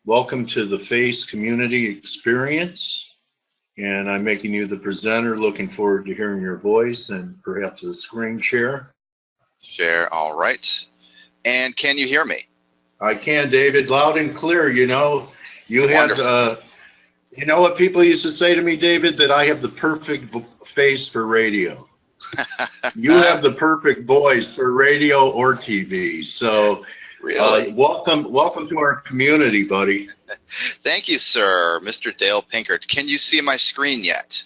Welcome to the F.A.C.E community experience, and I'm making you the presenter. Looking forward to hearing your voice and perhaps a screen share. Share, all right. And can you hear me? I can, David, loud and clear. You know, you Wonderful. have, you know what people used to say to me, David, that I have the perfect face for radio. You have the perfect voice for radio or TV. So, really, welcome to our community, buddy. Thank you, sir, Mr. Dale Pinkert. Can you see my screen yet?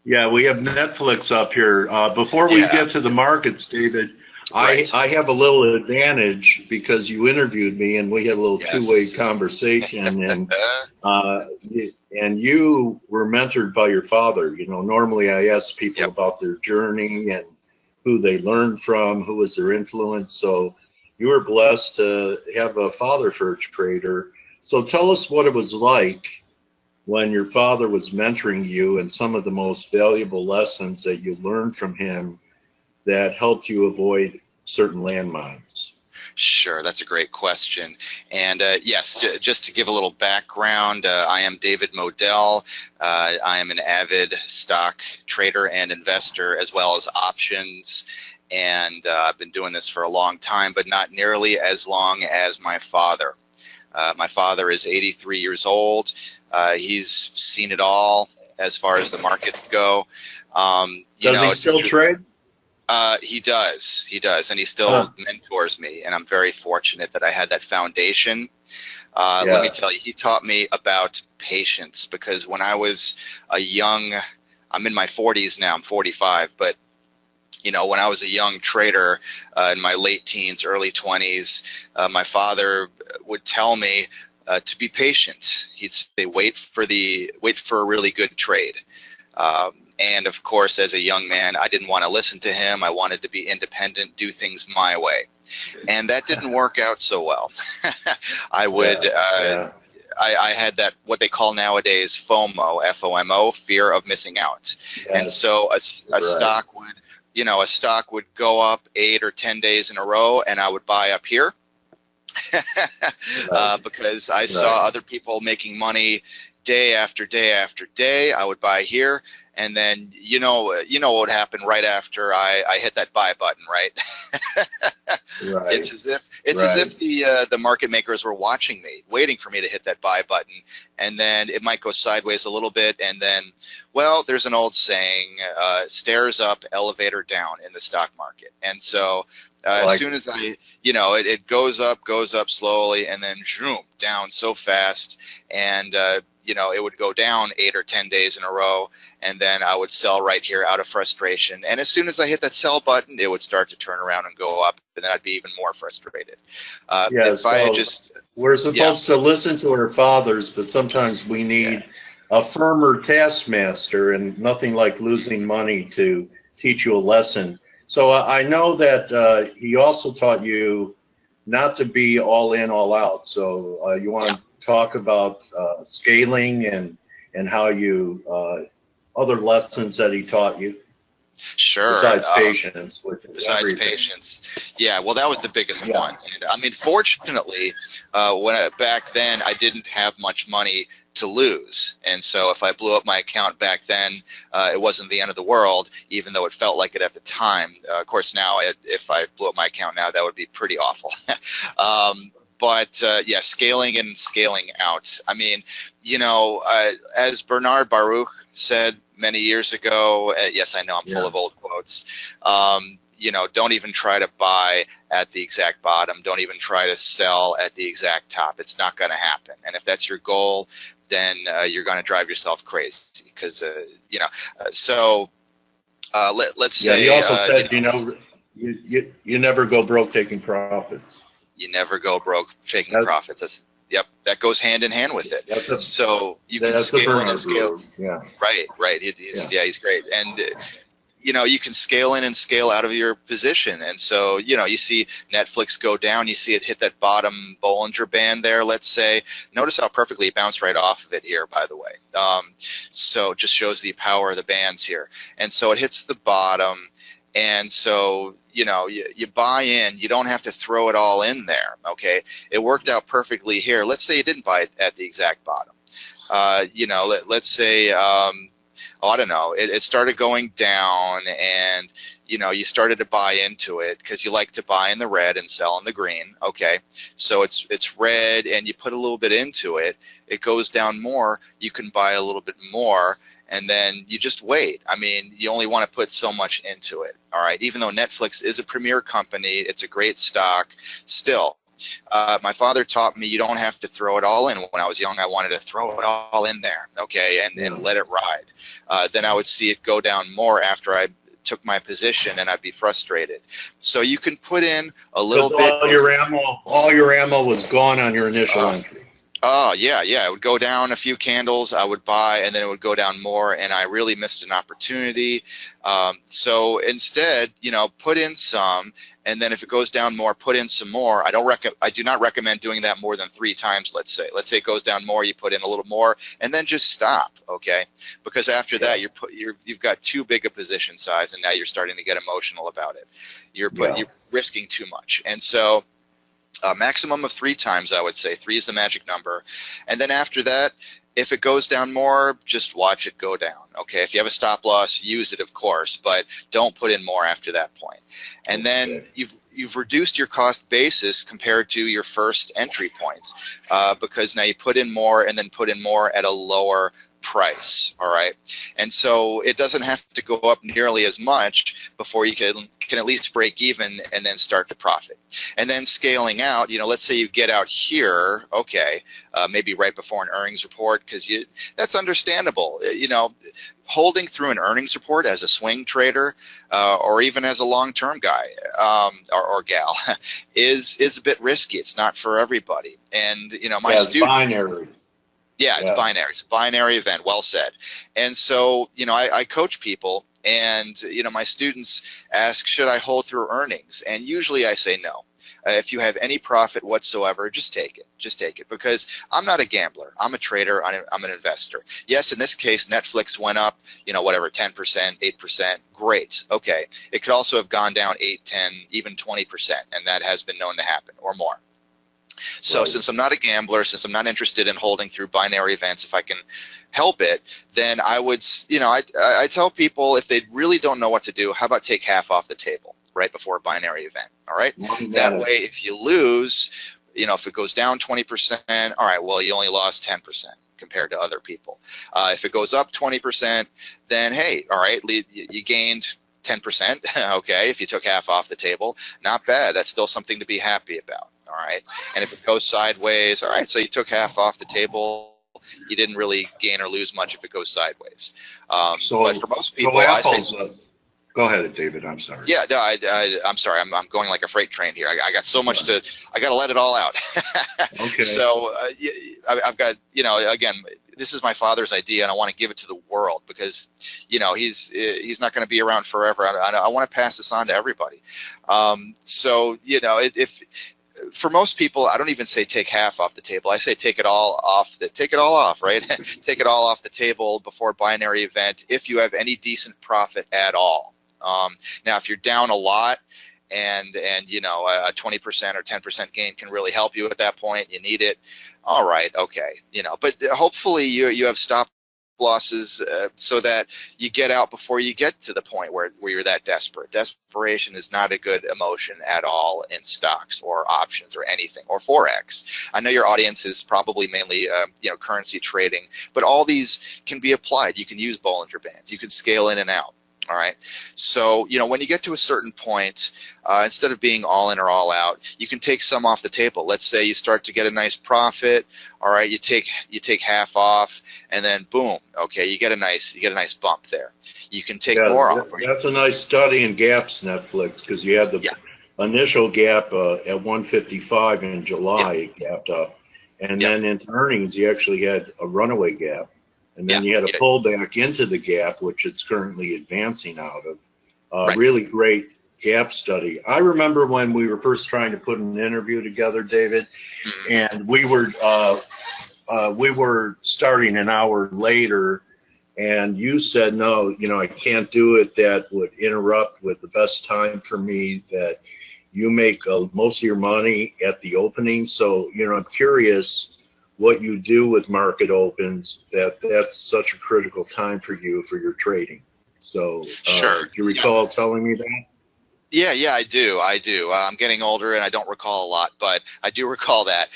Yeah, we have Netflix up here. Before we get to the markets, David, right. I have a little advantage because you interviewed me and we had a little two-way conversation, and you were mentored by your father. You know, normally I ask people about their journey and who they learned from, who was their influence. So you were blessed to have a father for a trader. So tell us what it was like when your father was mentoring you and some of the most valuable lessons that you learned from him that helped you avoid certain landmines. Sure, that's a great question. And yes, just to give a little background, I am David Moadel. I am an avid stock trader and investor, as well as options. And I've been doing this for a long time, but not nearly as long as my father. My father is 83 years old. He's seen it all as far as the markets go. Does he still trade? He does, and he still mentors me, and I'm very fortunate that I had that foundation. Let me tell you, he taught me about patience, because when I was I'm in my 40s now, I'm 45, but you know, when I was a young trader in my late teens, early 20s, my father would tell me to be patient. He'd say, wait for a really good trade. And of course, as a young man, I didn't want to listen to him. I wanted to be independent, do things my way. And that didn't work out so well. I had that, what they call nowadays FOMO, F-O-M-O, fear of missing out. Yes. And so a stock would, you know, a stock would go up 8 or 10 days in a row, and I would buy up here because I saw other people making money day after day after day. I would buy here, and then you know what would happen right after I hit that buy button, right? It's as if the market makers were watching me, waiting for me to hit that buy button, and then it might go sideways a little bit, and then, well, there's an old saying, stairs up, elevator down in the stock market. And so as soon as it goes up slowly, and then zoom down so fast, and you know, it would go down 8 or 10 days in a row, and then I would sell right here out of frustration. And as soon as I hit that sell button, it would start to turn around and go up, and then I'd be even more frustrated. We're supposed to listen to our fathers, but sometimes we need a firmer taskmaster, and nothing like losing money to teach you a lesson. So I know that he also taught you not to be all in, all out. So you want to talk about scaling and how you other lessons that he taught you? Sure. Besides patience. Patience. Yeah, well, that was the biggest one. And, I mean, fortunately, back then, I didn't have much money to lose. And so if I blew up my account back then, it wasn't the end of the world, even though it felt like it at the time. Of course, now, if I blew up my account now, that would be pretty awful. But yeah, scaling and scaling out. I mean, you know, as Bernard Baruch said many years ago, yes, I know I'm full of old quotes, you know, don't even try to buy at the exact bottom. Don't even try to sell at the exact top. It's not going to happen. And if that's your goal, then you're going to drive yourself crazy because, you know, so let's say. He also said, you never go broke taking profits. You never go broke taking profits. That goes hand in hand with it. So you can scale in and scale. Yeah. Right. He's great. And you know, you can scale in and scale out of your position. And so, you know, you see Netflix go down, you see it hit that bottom Bollinger Band there, let's say. Notice how perfectly it bounced right off of it here, by the way. So it just shows the power of the bands here. And so it hits the bottom. And so, you know, you buy in, you don't have to throw it all in there, okay? It worked out perfectly here. Let's say you didn't buy it at the exact bottom. You know, let's say, oh, I don't know, it started going down, and, you know, you started to buy into it because you like to buy in the red and sell in the green, okay? So it's red, and you put a little bit into it. It goes down more, you can buy a little bit more, and then you just wait. I mean, you only want to put so much into it, all right? Even though Netflix is a premier company, it's a great stock, still, my father taught me you don't have to throw it all in. When I was young, I wanted to throw it all in there, okay, and let it ride. Then I would see it go down more after I took my position, and I'd be frustrated. So you can put in a little bit. All your ammo was gone on your initial entry. Oh, yeah, it would go down a few candles, I would buy, and then it would go down more, and I really missed an opportunity. So instead, you know, put in some, and then if it goes down more, put in some more. I do not recommend doing that more than 3 times, let's say. Let's say it goes down more, you put in a little more, and then just stop, okay? Because after that, you've got too big a position size, and now you're starting to get emotional about it. You're risking too much. And so maximum of 3 times, I would say. 3 is the magic number. And then after that, if it goes down more, just watch it go down. Okay, if you have a stop loss, use it, of course, but don't put in more after that point. And then you've reduced your cost basis compared to your first entry points, because now you put in more and then put in more at a lower price, all right? And so it doesn't have to go up nearly as much before you can at least break even and then start to profit. And then scaling out, you know, let's say you get out here, okay, maybe right before an earnings report, because that's understandable. You know, holding through an earnings report as a swing trader or even as a long-term guy or gal is a bit risky. It's not for everybody. And, you know, my students... binary. Yeah, it's binary. It's a binary event. Well said. And so, you know, I coach people, and, you know, my students ask, should I hold through earnings? And usually I say no. If you have any profit whatsoever, just take it. Just take it, because I'm not a gambler. I'm a trader. I'm an investor. Yes, in this case, Netflix went up, you know, whatever, 10%, 8%. Great. Okay. It could also have gone down 8, 10, even 20%, and that has been known to happen, or more. So since I'm not a gambler, since I'm not interested in holding through binary events, if I can help it, then I would, you know, I tell people, if they really don't know what to do, how about take half off the table right before a binary event, all right? That way, if you lose, you know, if it goes down 20%, all right, well, you only lost 10% compared to other people. If it goes up 20%, then, hey, all right, you gained 10%, okay, if you took half off the table, not bad. That's still something to be happy about, all right? And if it goes sideways, all right, so you took half off the table, you didn't really gain or lose much if it goes sideways. But for most people, I say... Go ahead, David, I'm sorry. Yeah, no, I'm sorry, I'm going like a freight train here. I got so much to, I got to let it all out. Okay. So I've got, you know, again, this is my father's idea, and I want to give it to the world because, you know, he's not going to be around forever. I want to pass this on to everybody. So, you know, for most people, I don't even say take half off the table. I say take it all off, right? Take it all off the table before binary event if you have any decent profit at all. Now, if you're down a lot, and you know, a 20% or 10% gain can really help you at that point, you need it, all right, okay, you know, but hopefully you have stop losses so that you get out before you get to the point where you're that desperate. Desperation is not a good emotion at all in stocks or options or anything, or Forex. I know your audience is probably mainly you know, currency trading, but all these can be applied. You can use Bollinger Bands. You can scale in and out. All right. So, you know, when you get to a certain point, instead of being all in or all out, you can take some off the table. Let's say you start to get a nice profit. All right. You take half off, and then boom. Okay. You get a nice bump there. You can take more off. That's a nice study in gaps, Netflix, because you had the initial gap at 155 in July. It gapped up, and then into earnings, you actually had a runaway gap. And then you had a pullback into the gap, which it's currently advancing out of. Really great gap study. I remember when we were first trying to put an interview together, David, and we were starting an hour later, and you said, no, you know, I can't do it. That would interrupt with the best time for me, that you make most of your money at the opening. So, you know, I'm curious what you do with market opens, that's such a critical time for you for your trading. So, Sure. do you recall telling me that? Yeah, I do. I'm getting older and I don't recall a lot, but I do recall that.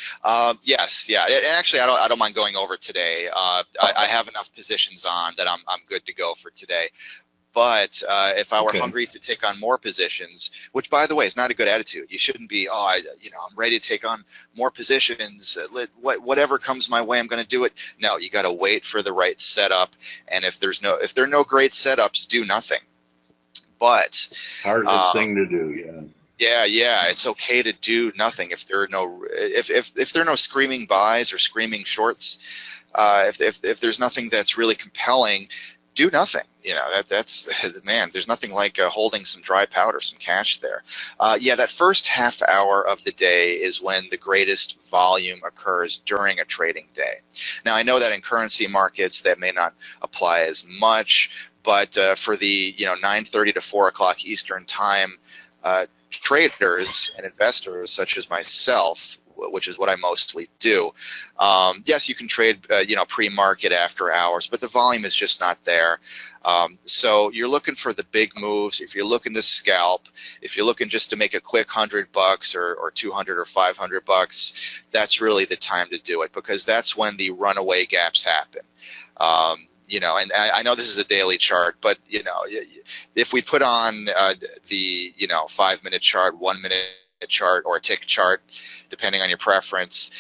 Yes, yeah. And actually, I don't mind going over today. I have enough positions on that I'm good to go for today. But if I were hungry to take on more positions, which, by the way, is not a good attitude. You shouldn't be, I'm ready to take on more positions. Whatever comes my way, I'm going to do it. No, you got to wait for the right setup. And if there are no great setups, do nothing. But hardest thing to do, yeah. It's okay to do nothing if there are no screaming buys or screaming shorts. If there's nothing that's really compelling, do nothing. You know, that's man. There's nothing like holding some dry powder, some cash there. That first half hour of the day is when the greatest volume occurs during a trading day. Now, I know that in currency markets that may not apply as much, but for the 9:30 to 4 o'clock Eastern time traders and investors such as myself, which is what I mostly do, yes, you can trade pre-market after hours, but the volume is just not there. So you're looking for the big moves. If you're looking to scalp, if you're looking just to make a quick $100 or 200 or $500, that's really the time to do it, because that's when the runaway gaps happen. And I know this is a daily chart, but if we put on the 5-minute chart, 1-minute chart, or a tick chart, depending on your preference,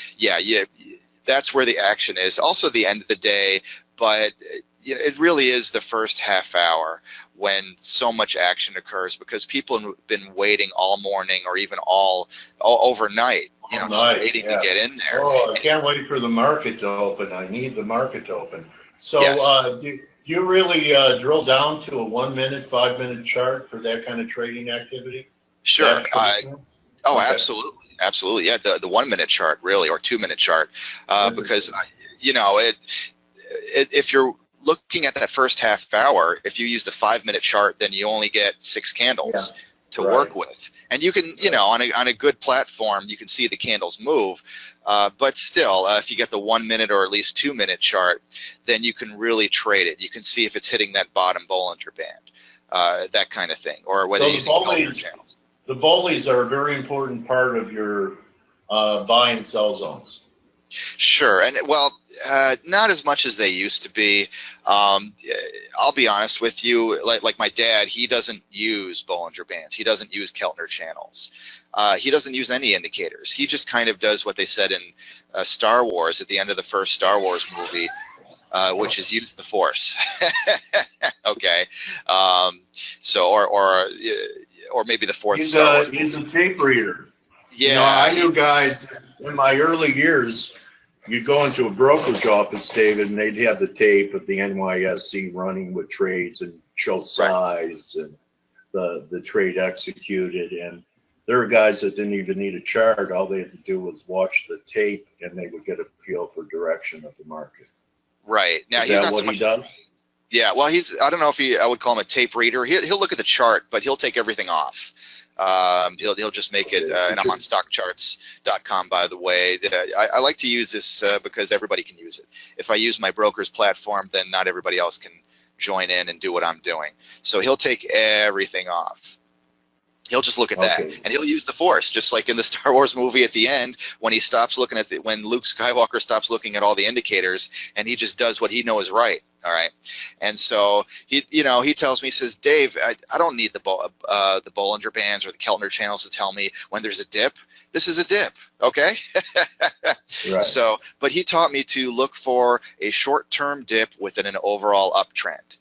that's where the action is. Also, the end of the day, but it really is the first half hour when so much action occurs, because people have been waiting all morning or even all overnight, just waiting to get in there. Oh, I can't wait for the market to open. I need the market to open. So do you really drill down to a 1-minute, 5-minute chart for that kind of trading activity? Sure. Absolutely. Yeah, the 1-minute chart, really, or 2-minute chart, because if you're looking at that first half hour, if you use the 5-minute chart, then you only get 6 candles to work with, and you can, on a good platform, you can see the candles move. But still, if you get the 1-minute or at least 2-minute chart, then you can really trade it. You can see if it's hitting that bottom Bollinger Band, that kind of thing, or whether you're using Bollinger channels. The Bollies are a very important part of your buy and sell zones. Sure, and not as much as they used to be. I'll be honest with you. Like my dad, he doesn't use Bollinger Bands. He doesn't use Keltner channels. He doesn't use any indicators. He just kind of does what they said in Star Wars at the end of the first Star Wars movie, which is use the Force. Okay, so or maybe the fourth Star Wars movie. He's a tape reader. Yeah, I knew guys in my early years. You'd go into a brokerage office, David, and they'd have the tape of the NYSE running with trades and show size and the trade executed. And there are guys that didn't even need a chart. All they had to do was watch the tape, and they would get a feel for direction of the market. Right. Now, Is that what he does? Yeah, well, I don't know if I would call him a tape reader. He'll look at the chart, but he'll take everything off. He'll just make it, and I'm on stockcharts.com, by the way. I like to use this because everybody can use it. If I use my broker's platform, then not everybody else can join in and do what I'm doing. So he'll take everything off. He'll just look at that, and he'll use the Force, just like in the Star Wars movie at the end when he stops looking at when Luke Skywalker stops looking at all the indicators, and he just does what he knows is right. All right, and so he tells me, he says, Dave, I don't need the Bollinger Bands or the Keltner channels to tell me when there's a dip. This is a dip, okay? Right. So, but he taught me to look for a short-term dip within an overall uptrend.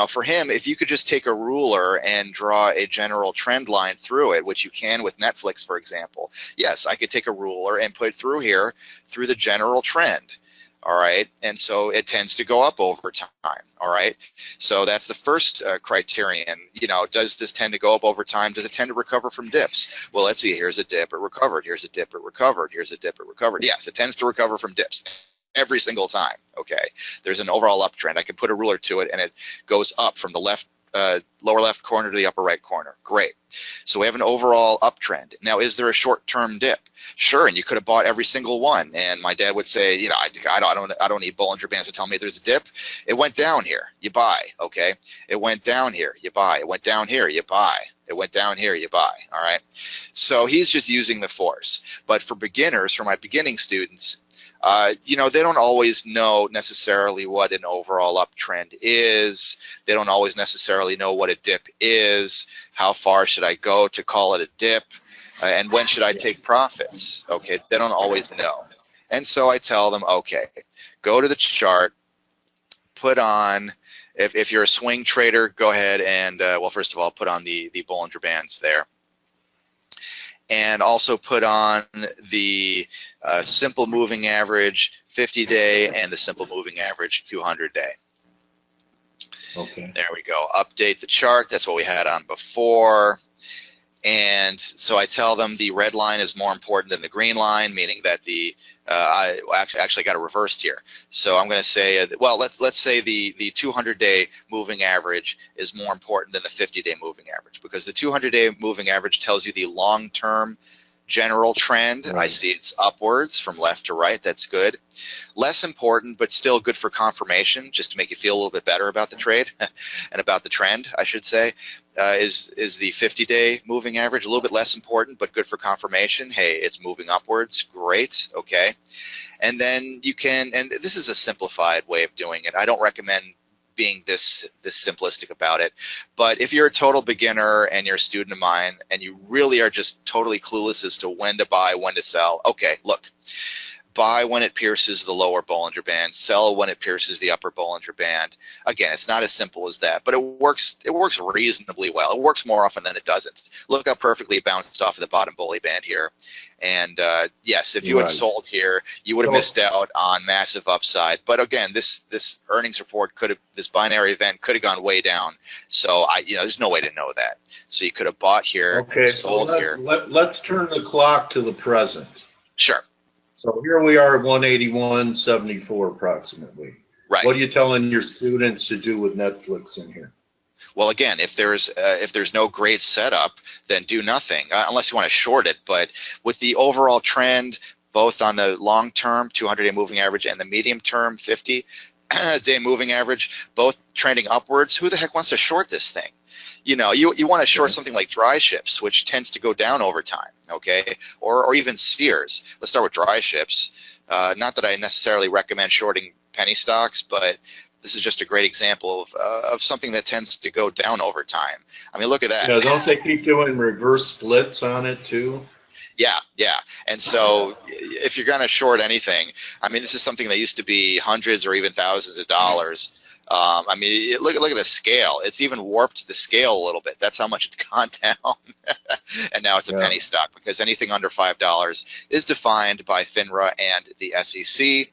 For him, if you could just take a ruler and draw a general trend line through it, which you can with Netflix, for example. Yes, I could take a ruler and put it through here, through the general trend. All right, and so it tends to go up over time. All right, so that's the first criterion. Does this tend to go up over time? Does it tend to recover from dips? Well, let's see. Here's a dip, it recovered. Here's a dip, it recovered. Here's a dip, it recovered. Yes, it tends to recover from dips. every single time. Okay, there's an overall uptrend. I can put a ruler to it, and it goes up from the left lower left corner to the upper right corner. Great. So we have an overall uptrend. Now, is there a short-term dip? Sure, and you could have bought every single one. And my dad would say, you know, I don't need Bollinger Bands to tell me there's a dip. It went down here, you buy. Okay. It went down here, you buy. It went down here, you buy. It went down here, you buy. All right. So he's just using the force. But for beginners, for my beginning students, you know, they don't always know necessarily what an overall uptrend is. They don't always necessarily know what a dip is. How far should I go to call it a dip? And when should I take profits? Okay, they don't always know. And so I tell them, okay, go to the chart, put on, if you're a swing trader, go ahead and, well, first of all, put on the Bollinger Bands there. And also put on the simple moving average 50-day and the simple moving average 200-day. Okay. There we go. Update the chart. That's what we had on before. And so I tell them the red line is more important than the green line, meaning that the I actually got it reversed here. So I'm going to say, well, let's say the 200-day moving average is more important than the 50-day moving average, because the 200-day moving average tells you the long-term general trend. Right. I see it's upwards from left to right. That's good. Less important, but still good for confirmation, just to make you feel a little bit better about the trade and about the trend, I should say, is the 50-day moving average. A little bit less important, but good for confirmation. Hey, it's moving upwards. Great. Okay. And then you can, and this is a simplified way of doing it. I don't recommend being this simplistic about it, but if you're a total beginner and you're a student of mine and you really are just totally clueless as to when to buy, when to sell, okay, look, buy when it pierces the lower Bollinger Band, sell when it pierces the upper Bollinger Band. Again, it's not as simple as that, but it works reasonably well. It works more often than it doesn't. Look how perfectly it bounced off of the bottom Bollinger Band here. And yes, if you had sold here, you would have missed out on massive upside. But again, this earnings report this binary event could have gone way down. So there's no way to know that. So you could have bought here, okay, sold here. Let's turn the clock to the present. Sure. So here we are at 181.74 approximately. Right. What are you telling your students to do with Netflix in here? Well, again, if there's no great setup, then do nothing unless you want to short it. But with the overall trend, both on the long term 200-day moving average and the medium term 50-day moving average, both trending upwards, who the heck wants to short this thing? You know, you want to short something like dry ships, which tends to go down over time, okay? Or even Sears. Let's start with dry ships. Not that I necessarily recommend shorting penny stocks, but this is just a great example of something that tends to go down over time. I mean, look at that. Yeah, don't they keep doing reverse splits on it too? Yeah, yeah. And so if you're going to short anything, I mean, this is something that used to be hundreds or even thousands of dollars. I mean, look at the scale. It's even warped the scale a little bit. That's how much it's gone down. And now it's a penny stock, because anything under $5 is defined by FINRA and the SEC,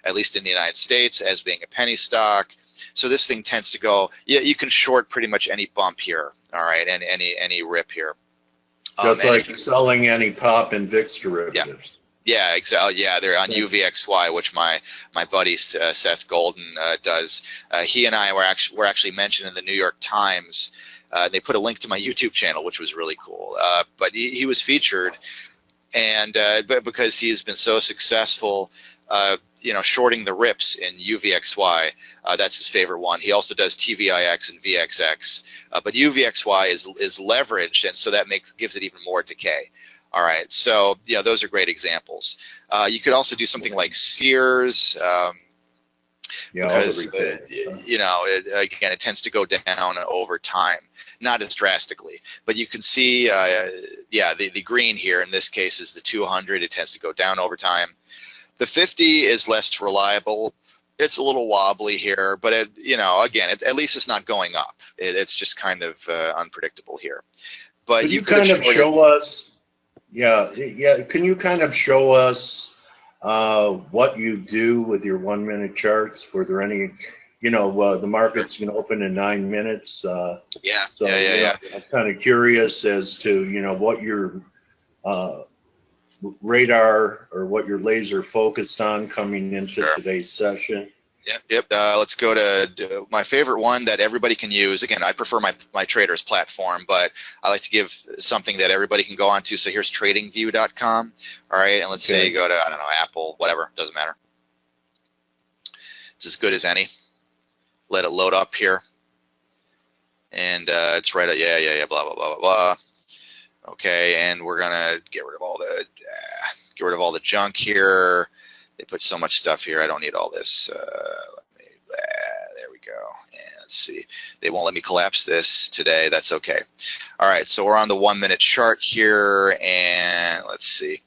at least in the United States, as being a penny stock. So this thing tends to go, you can short pretty much any bump here, all right, and any rip here. Just like selling any pop and VIX derivatives. Yeah, exactly. Yeah, they're on UVXY, which my buddy Seth Golden does. He and I were actually mentioned in the New York Times. They put a link to my YouTube channel, which was really cool. But he was featured, and but because he's been so successful, shorting the rips in UVXY, that's his favorite one. He also does TVIX and VXX, but UVXY is leveraged, and so that gives it even more decay. All right, so those are great examples. You could also do something like Sears, because again, it tends to go down over time, not as drastically. But you can see, the green here in this case is the 200. It tends to go down over time. The 50 is less reliable. It's a little wobbly here, but again, at least it's not going up. It's just kind of unpredictable here. But could you kind of show us? Yeah. Can you kind of show us what you do with your 1-minute charts? Were there any, the market's going to open in 9 minutes. I'm kind of curious as to, what your radar or what you're laser focused on coming into Sure. today's session? Yep. Let's go to my favorite one that everybody can use. Again, I prefer my trader's platform, but I like to give something that everybody can go onto. So here's tradingview.com. All right, and let's say you go to, I don't know, Apple, whatever, doesn't matter. It's as good as any. Let it load up here. And it's right at, yeah, blah, blah, blah, blah, blah. Okay, and we're gonna get rid of all the junk here. They put so much stuff here. I don't need all this. There we go. And let's see. They won't let me collapse this today. That's okay. All right, so we're on the 1 minute chart here, and let's see.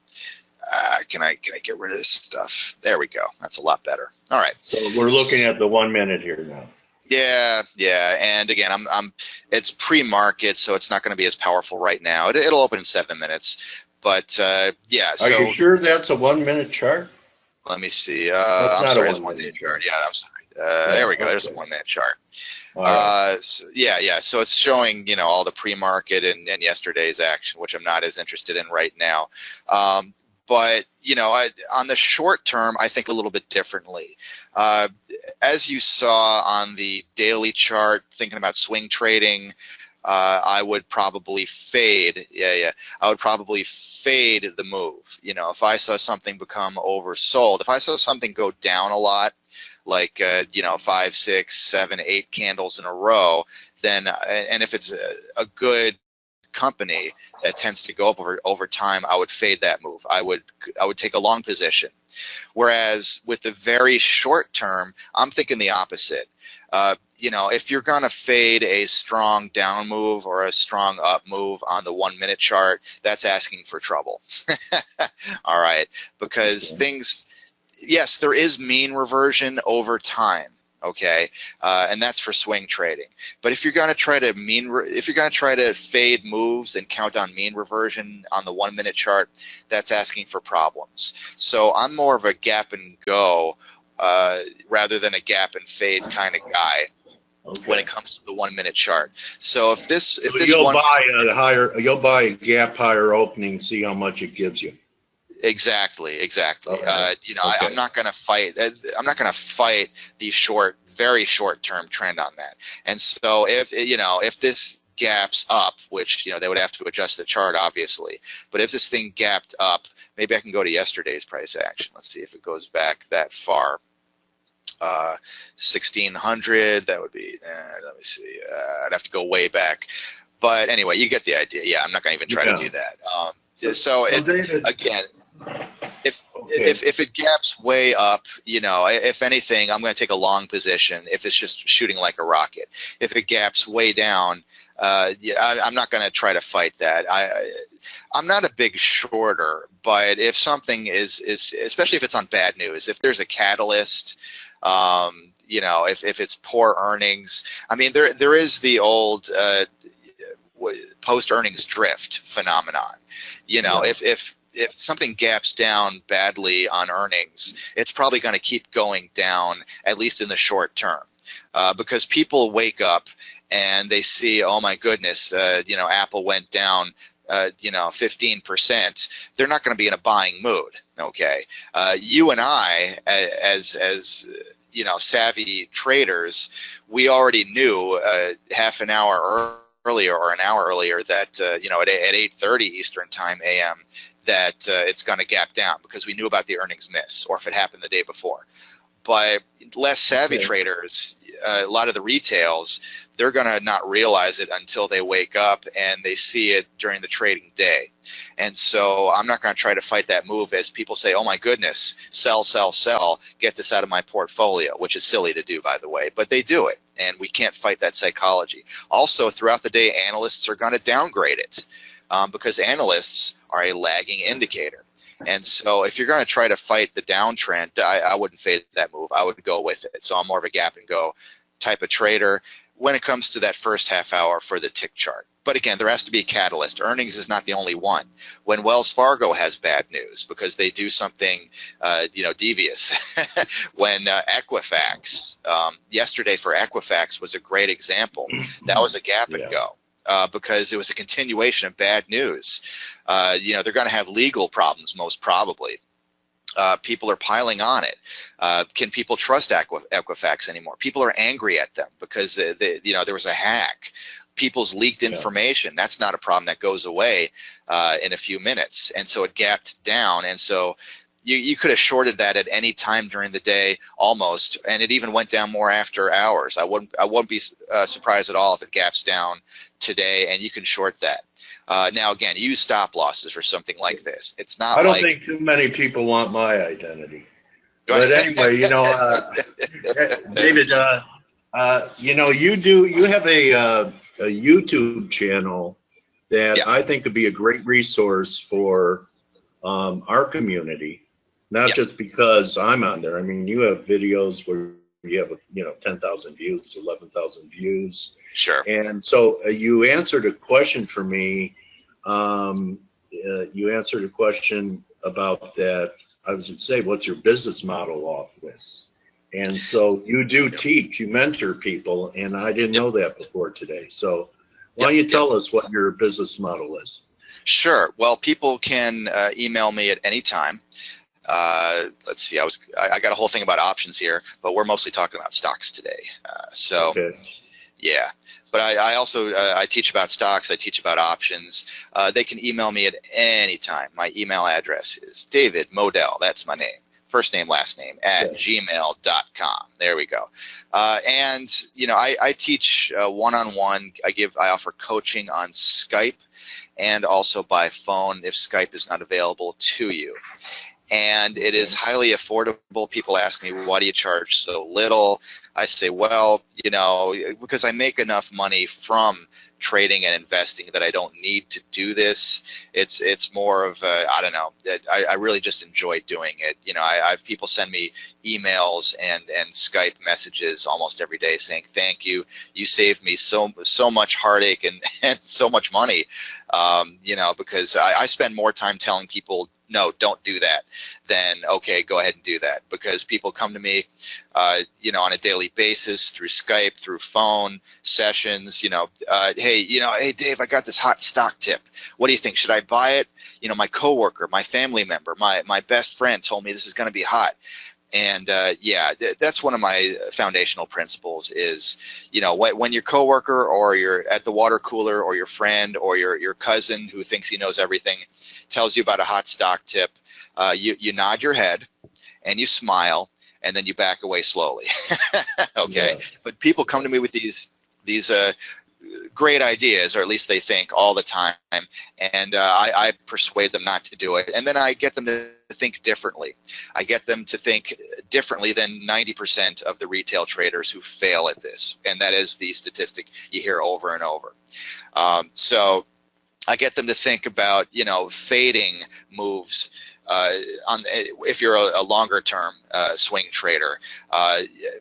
Can I get rid of this stuff? There we go. That's a lot better. All right. So we're looking at the 1 minute here now. Yeah, and again, it's pre-market, so it's not going to be as powerful right now. It'll open in 7 minutes, but yeah. Are you sure that's a 1 minute chart? Let me see. That's I'm not sorry, a it's 1 minute chart. Yeah, I'm sorry. There we go. There's a 1 minute chart. Right. So, yeah. So it's showing, all the pre-market and yesterday's action, which I'm not as interested in right now. But on the short term, I think a little bit differently. As you saw on the daily chart, thinking about swing trading, I would probably fade. I would probably fade the move. If I saw something become oversold, if I saw something go down a lot, like 5, 6, 7, 8 candles in a row, then and if it's a good company that tends to go up over time, I would fade that move. I would take a long position. Whereas with the very short term, I'm thinking the opposite. If you're gonna fade a strong down move or a strong up move on the 1 minute chart, that's asking for trouble. All right, because yes, there is mean reversion over time. Okay, and that's for swing trading. But if you're going to try to fade moves and count on mean reversion on the 1 minute chart, that's asking for problems. So I'm more of a gap and go rather than a gap and fade kind of guy when it comes to the 1 minute chart. So you'll buy a gap higher opening, see how much it gives you. Exactly. Okay. I'm not going to fight. I'm not going to fight the very short-term trend on that. And so if this gaps up, which they would have to adjust the chart obviously, but if this thing gapped up, maybe I can go to yesterday's price action. Let's see if it goes back that far. 1600. That would be. Let me see. I'd have to go way back. But anyway, you get the idea. Yeah, I'm not going to even try to do that. David, again, if it gaps way up, if anything, I'm going to take a long position if it's just shooting like a rocket. If it gaps way down, I'm not going to try to fight that. I'm not a big shorter, but if something is especially if it's on bad news, if there's a catalyst, if it's poor earnings, I mean, there is the old post-earnings drift phenomenon. If something gaps down badly on earnings, it's probably going to keep going down, at least in the short term, because people wake up and they see, oh my goodness, Apple went down 15%. They're not going to be in a buying mood. Okay, you and I, as savvy traders, we already knew half an hour earlier or an hour earlier that at 8:30 Eastern Time AM that it's going to gap down because we knew about the earnings miss, or if it happened the day before. But less savvy traders, a lot of the retails, they're going to not realize it until they wake up and they see it during the trading day. And so I'm not going to try to fight that move as people say, oh my goodness, sell, sell, sell, get this out of my portfolio, which is silly to do, by the way, but they do it, and we can't fight that psychology. Also, throughout the day, analysts are going to downgrade it because analysts are a lagging indicator. And so if you're going to try to fight the downtrend, I wouldn't fade that move. I would go with it. So I'm more of a gap and go type of trader when it comes to that first half hour for the tick chart. But again, there has to be a catalyst. Earnings is not the only one. When Wells Fargo has bad news because they do something, devious. When Equifax, yesterday for Equifax was a great example. That was a gap and go. because it was a continuation of bad news. You know, they're going to have legal problems most probably. People are piling on it. Can people trust Equifax anymore? People are angry at them because you know, there was a hack. People's leaked information. That's not a problem that goes away in a few minutes. And so it gapped down. And so you could have shorted that at any time during the day, almost, and it even went down more after hours. I wouldn't be surprised at all if it gaps down today, and you can short that. Now, again, use stop losses for something like this. It's not. I don't think too many people want my identity. But anyway, you know, David, you know, you have a YouTube channel that I think could be a great resource for our community. Not just because I'm on there. I mean, you have videos where you have, you know, 10,000 views, 11,000 views. Sure. And so you answered a question for me. You answered a question about that. I was going to say, what's your business model off this? And so you do teach, you mentor people, and I didn't know that before today. So why don't you tell us what your business model is? Sure. Well, people can email me at any time. Let's see, I got a whole thing about options here, but we're mostly talking about stocks today. Yeah, but I also I teach about stocks, I teach about options. They can email me at any time. My email address is David Moadel, that's my name, first name, last name, at gmail.com. There we go. And you know, I teach one-on-one. I offer coaching on Skype and also by phone if Skype is not available to you. And it is highly affordable. People ask me, why do you charge so little? I say, well, you know, because I make enough money from trading and investing that I don't need to do this. It's more of I don't know. I really just enjoy doing it. You know, I've people send me emails and Skype messages almost every day saying thank you. You saved me so much heartache and so much money. You know, because I spend more time telling people, no, don't do that, then okay, go ahead and do that, because people come to me, you know, on a daily basis through Skype, through phone sessions, you know, hey Dave, I got this hot stock tip. What do you think? Should I buy it? You know, my coworker, my family member, my best friend told me this is going to be hot. And yeah, that's one of my foundational principles is, you know, when your coworker or you're at the water cooler or your friend or your cousin who thinks he knows everything tells you about a hot stock tip, you nod your head and you smile and then you back away slowly. Okay. Yeah. But people come to me with these great ideas, or at least they think, all the time, and I persuade them not to do it, and then I get them to think differently. I get them to think differently than 90% of the retail traders who fail at this, and that is the statistic you hear over and over. So I get them to think about, you know, fading moves if you're a longer term swing trader,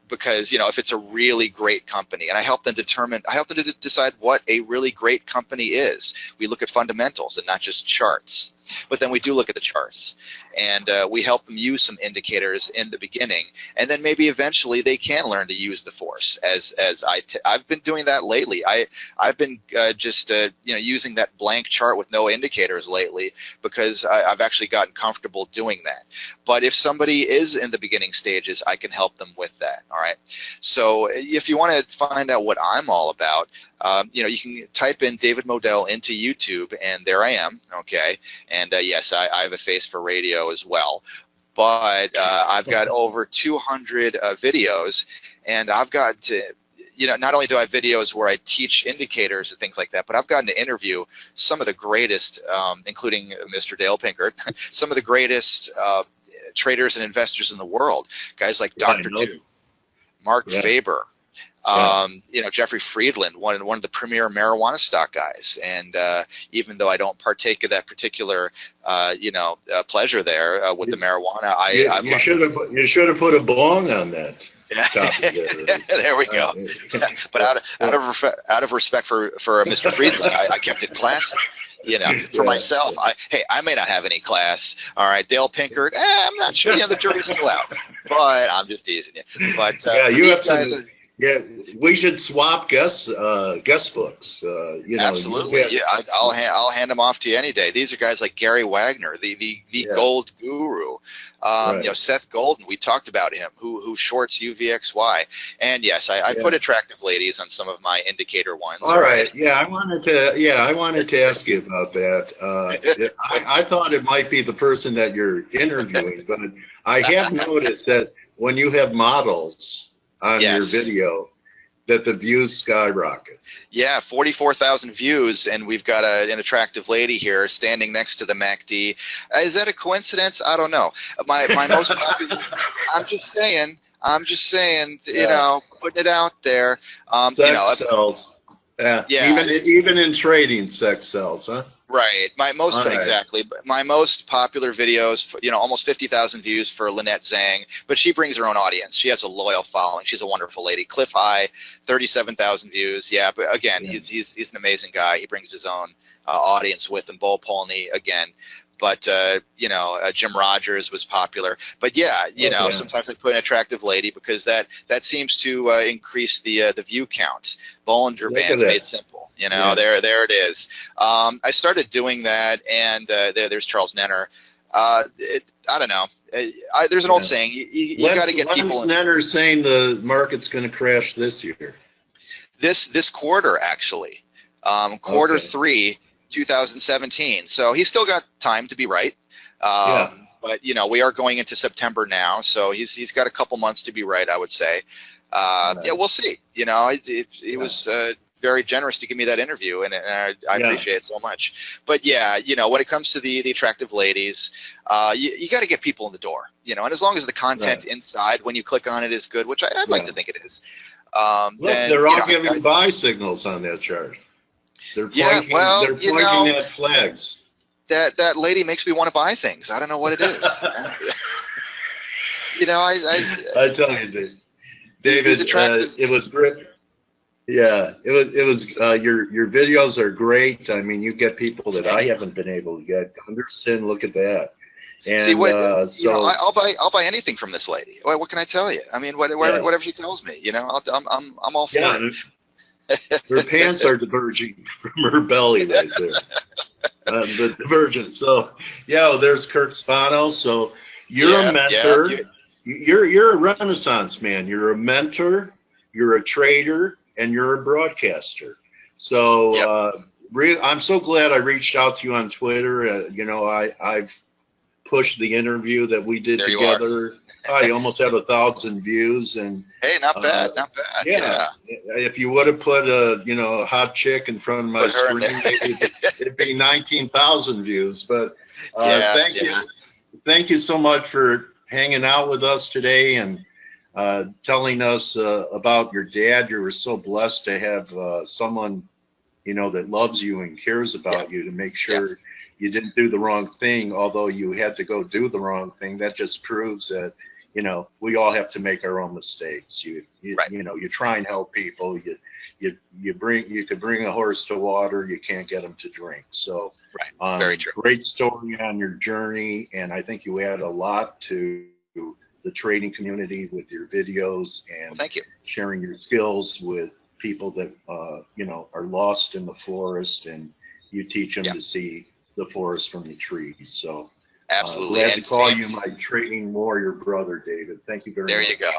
because, you know, if it's a really great company, and I help them to decide what a really great company is. We look at fundamentals and not just charts, but then we do look at the charts, and we help them use some indicators in the beginning, and then maybe eventually they can learn to use the force. I've been doing that lately. I've been just you know, using that blank chart with no indicators lately, because I've actually gotten comfortable doing that. But if somebody is in the beginning stages, I can help them with that. All right. So if you want to find out what I'm all about, you know, you can type in David Moadel into YouTube, and there I am. Okay. And yes, I have a face for radio as well. But I've got over 200 videos, and I've got to, you know, not only do I have videos where I teach indicators and things like that, but I've gotten to interview some of the greatest, including Mr. Dale Pinkert, some of the greatest traders and investors in the world, guys like Dr. Dew, Mark Faber, you know, Jeffrey Friedland, one of the premier marijuana stock guys. And even though I don't partake of that particular, you know, pleasure there with the marijuana, you should have put a bong on that. There we go. But out of respect for Mr. Friedland, I kept it classy. You know, for myself, I may not have any class. All right, Dale Pinkert, I'm not sure. Yeah, the jury's still out, but I'm just teasing you. But yeah, you have some. Yeah, we should swap guest books. You know, Absolutely, yeah. I'll hand them off to you any day. These are guys like Gary Wagner, the gold guru. Right. You know, Seth Golden. We talked about him, who shorts UVXY. And yes, I put attractive ladies on some of my indicator ones. All right. Yeah, I wanted to ask you about that. I thought it might be the person that you're interviewing, but I have noticed that when you have models on your video, that the views skyrocket. Yeah, 44,000 views, and we've got an attractive lady here standing next to the MACD. Is that a coincidence? I don't know. My most popular. I'm just saying. You know, putting it out there. Sex sells. Yeah. Even in trading, sex sells, huh? Right. My most popular videos, you know, almost 50,000 views for Lynette Zhang, but she brings her own audience. She has a loyal following. She's a wonderful lady. Cliff High, 37,000 views. Yeah, but again, he's an amazing guy. He brings his own audience with him. Bull Polney again. But you know, Jim Rogers was popular. But yeah, you know, sometimes I put an attractive lady because that seems to increase the view count. Bollinger Bands Made Simple. You know, there it is. I started doing that, and there's Charles Nenner. I don't know. There's an old saying: you got to get people. When's Nenner saying the market's going to crash this year? This quarter, actually, quarter 3. 2017. So he's still got time to be right. But you know, we are going into September now, so he's got a couple months to be right, I would say. Yeah, we'll see. You know, it was very generous to give me that interview, and I appreciate it so much. But yeah, you know, when it comes to the attractive ladies, you got to get people in the door. You know, and as long as the content inside when you click on it is good, which I'd like to think it is. Look, they're all giving buy signals on that chart. They're pointing at flags. That lady makes me want to buy things. I don't know what it is. You know, I tell you, David, it was great. Yeah, it was. Your videos are great. I mean, you get people that I haven't been able to get. Gunderson, look at that. And see, you know, I'll buy anything from this lady. What can I tell you? I mean, whatever she tells me, you know, I'm all for it. Her pants are diverging from her belly right there. The divergence. So, there's Kirk Spano. So, you're a mentor. You're a Renaissance man. You're a mentor. You're a trader, and you're a broadcaster. So, I'm so glad I reached out to you on Twitter. You know, I've pushed the interview that we did together. I almost have 1,000 views, and hey, not bad, not bad. Yeah. If you would have put a hot chick in front of my screen, it'd be 19,000 views. But thank you so much for hanging out with us today and telling us about your dad. You were so blessed to have someone, you know, that loves you and cares about you to make sure you didn't do the wrong thing, although you had to go do the wrong thing. That just proves that, you know, we all have to make our own mistakes. You know, you try and help people. You could bring a horse to water, you can't get him to drink. So, very true. Great story on your journey, and I think you add a lot to the trading community with your videos and thank you. Sharing your skills with people that you know, are lost in the forest, and you teach them to see the forest from the trees. So absolutely. Glad to call you my trading warrior brother, David. Thank you very much. There you go.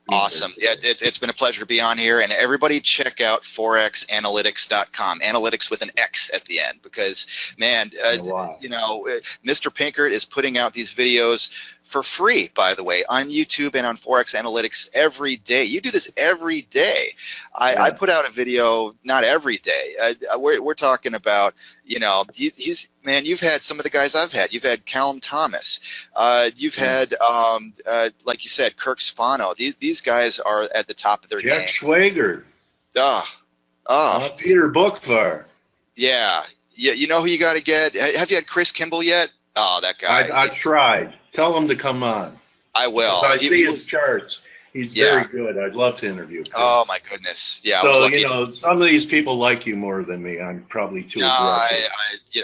Awesome. Yeah, it's been a pleasure to be on here. And everybody check out ForexAnalytix.com. Analytics with an X at the end, because, man, you know, Mr. Pinkert is putting out these videos for free, by the way, on YouTube and on ForexAnalytix every day. You do this every day. I put out a video not every day. We're talking about, you know, man, you've had some of the guys I've had. You've had Callum Thomas. You've had, like you said, Kirk Spano. These guys are at the top of their game. Jack Schwager. Peter Bookvar. Yeah. You know who you got to get? Have you had Chris Kimball yet? Oh, that guy. I tried. Tell him to come on. I will. I see his charts. He's very good. I'd love to interview Chris. Oh my goodness. Yeah. So, you know, some of these people like you more than me. I'm probably too aggressive.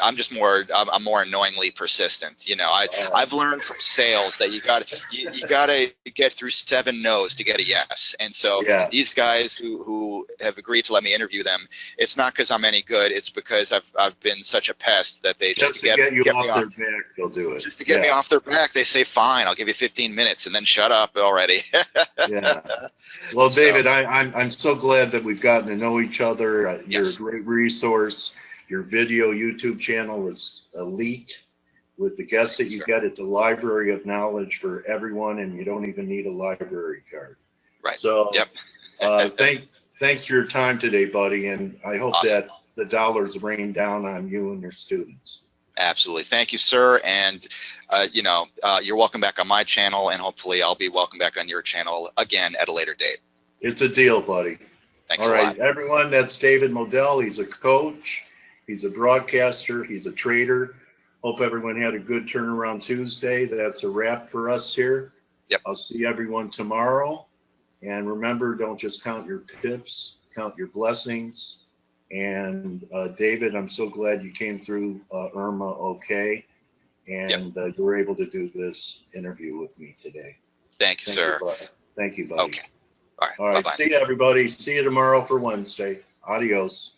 I'm just more. I'm more annoyingly persistent. You know, I've learned from sales that you got to get through 7 no's to get a yes. And so these guys who have agreed to let me interview them, it's not because I'm any good. It's because I've been such a pest that they just to get you off their back, they'll do it. Just to get me off their back, they say, "Fine, I'll give you 15 minutes," and then shut up already. Yeah. Well, David, I'm so glad that we've gotten to know each other. You're a great resource. Your video YouTube channel is elite. With the guests that you get, it's a library of knowledge for everyone, and you don't even need a library card. Right. So, thanks for your time today, buddy, and I hope that the dollars rain down on you and your students. Absolutely. Thank you, sir. And, you know, you're welcome back on my channel, and hopefully I'll be welcome back on your channel again at a later date. It's a deal, buddy. Thanks All a right, lot. everyone, that's David Moadel. He's a coach. He's a broadcaster. He's a trader. Hope everyone had a good turnaround Tuesday. That's a wrap for us here. Yep. I'll see everyone tomorrow. And remember, don't just count your pips, count your blessings. And David, I'm so glad you came through Irma okay, and you were able to do this interview with me today. Thank you, sir. Thank you, buddy. Okay. All right. All right. Bye-bye. See you, everybody. See you tomorrow for Wednesday. Adios.